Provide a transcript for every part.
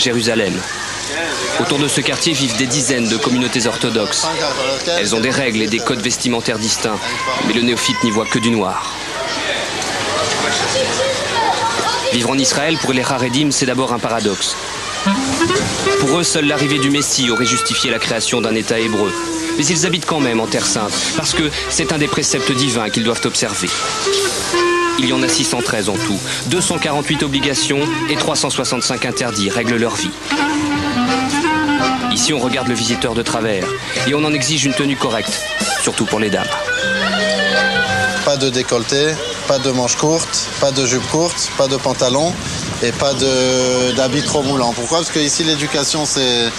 Jérusalem. Autour de ce quartier vivent des dizaines de communautés orthodoxes. Elles ont des règles et des codes vestimentaires distincts, mais le néophyte n'y voit que du noir. Vivre en Israël, pour les Haredim, c'est d'abord un paradoxe. Pour eux, seule l'arrivée du Messie aurait justifié la création d'un État hébreu. Mais ils habitent quand même en Terre Sainte, parce que c'est un des préceptes divins qu'ils doivent observer. Il y en a 613 en tout, 248 obligations et 365 interdits règlent leur vie. Ici, on regarde le visiteur de travers et on en exige une tenue correcte, surtout pour les dames. Pas de décolleté, pas de manches courtes, pas de jupe courte, pas de pantalon et pas d'habits trop moulants. Pourquoi? Parce qu'ici, l'éducation, c'est...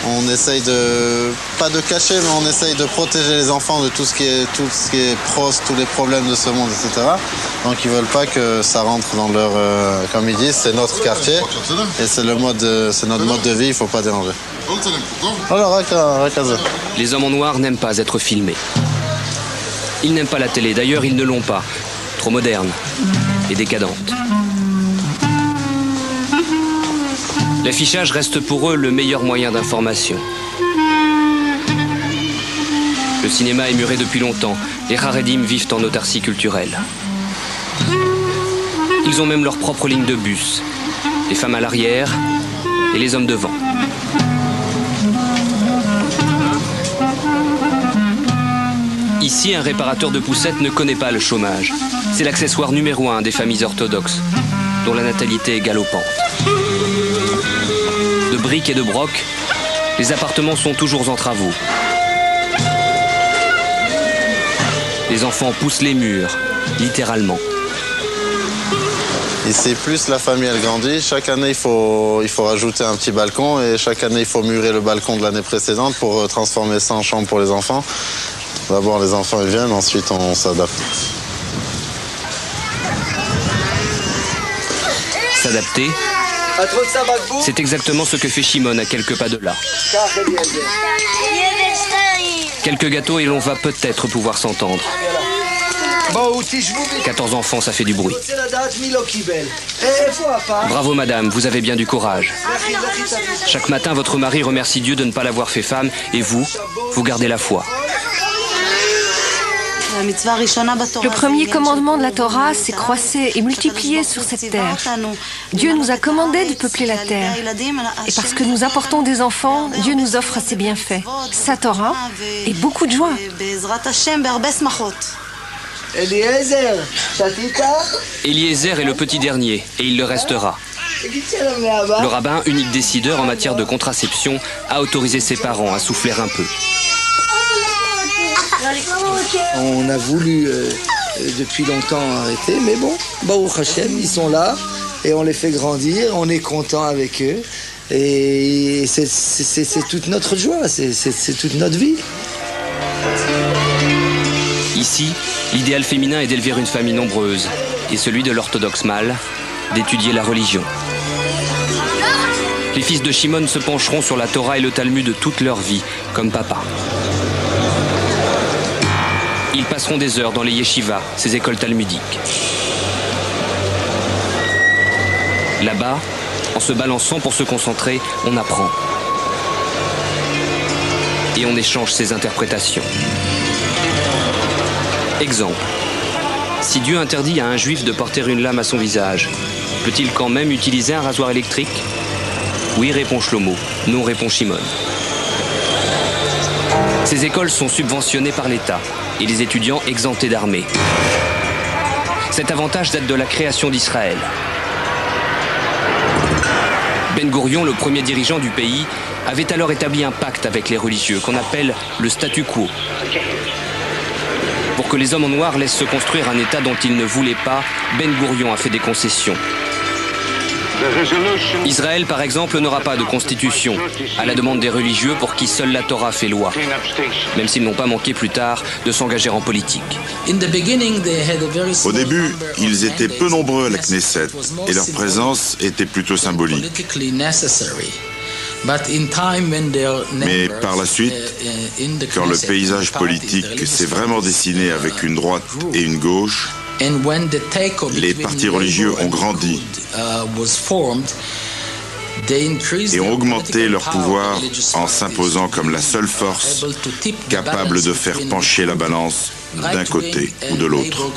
On essaye de... Pas de cacher, mais on essaye de protéger les enfants de tout ce qui est proche, tous les problèmes de ce monde, etc. Donc, ils veulent pas que ça rentre dans leur... comme ils disent, c'est notre quartier et c'est notre mode de vie, il faut pas déranger. Alors, les hommes en noir n'aiment pas être filmés. Ils n'aiment pas la télé, d'ailleurs ils ne l'ont pas. Trop moderne et décadente. L'affichage reste pour eux le meilleur moyen d'information. Le cinéma est muré depuis longtemps. Les Haredim vivent en autarcie culturelle. Ils ont même leur propre ligne de bus. Les femmes à l'arrière et les hommes devant. Ici, un réparateur de poussettes ne connaît pas le chômage. C'est l'accessoire numéro 1 des familles orthodoxes, dont la natalité est galopante. De briques et de broc, les appartements sont toujours en travaux. Les enfants poussent les murs, littéralement. Ici, plus la famille elle grandit, chaque année il faut rajouter un petit balcon et chaque année il faut murer le balcon de l'année précédente pour transformer ça en chambre pour les enfants. D'abord les enfants ils viennent, ensuite on s'adapte. S'adapter, c'est exactement ce que fait Shimon à quelques pas de là. Quelques gâteaux et l'on va peut-être pouvoir s'entendre. 14 enfants, ça fait du bruit. Bravo madame, vous avez bien du courage. Chaque matin, votre mari remercie Dieu de ne pas l'avoir fait femme et vous gardez la foi. Le premier commandement de la Torah, c'est croisser et multiplier sur cette terre. Dieu nous a commandé de peupler la terre. Et parce que nous apportons des enfants, Dieu nous offre ses bienfaits, sa Torah et beaucoup de joie. Eliezer est le petit dernier et il le restera. Le rabbin, unique décideur en matière de contraception, a autorisé ses parents à souffler un peu. On a voulu depuis longtemps arrêter, mais bon, Baruch Hashem, ils sont là et on les fait grandir, on est content avec eux et c'est toute notre joie, c'est toute notre vie. Ici, l'idéal féminin est d'élever une famille nombreuse et celui de l'orthodoxe mâle, d'étudier la religion. Les fils de Shimon se pencheront sur la Torah et le Talmud toute leur vie, comme papa. Ils passeront des heures dans les yeshivas, ces écoles talmudiques. Là-bas, en se balançant pour se concentrer, on apprend. Et on échange ses interprétations. Exemple. Si Dieu interdit à un juif de porter une lame à son visage, peut-il quand même utiliser un rasoir électrique? Oui, répond Shlomo. Non, répond Shimon. Ces écoles sont subventionnées par l'État et les étudiants exemptés d'armée. Cet avantage date de la création d'Israël. Ben Gourion, le premier dirigeant du pays, avait alors établi un pacte avec les religieux qu'on appelle le statu quo. Pour que les hommes en noir laissent se construire un État dont ils ne voulaient pas, Ben Gourion a fait des concessions. Israël, par exemple, n'aura pas de constitution, à la demande des religieux pour qui seule la Torah fait loi, même s'ils n'ont pas manqué plus tard de s'engager en politique. Au début, ils étaient peu nombreux à la Knesset, et leur présence était plutôt symbolique. Mais par la suite, quand le paysage politique s'est vraiment dessiné avec une droite et une gauche, les partis religieux ont grandi. et ont augmenté leur pouvoir en s'imposant comme la seule force capable de faire pencher la balance d'un côté ou de l'autre.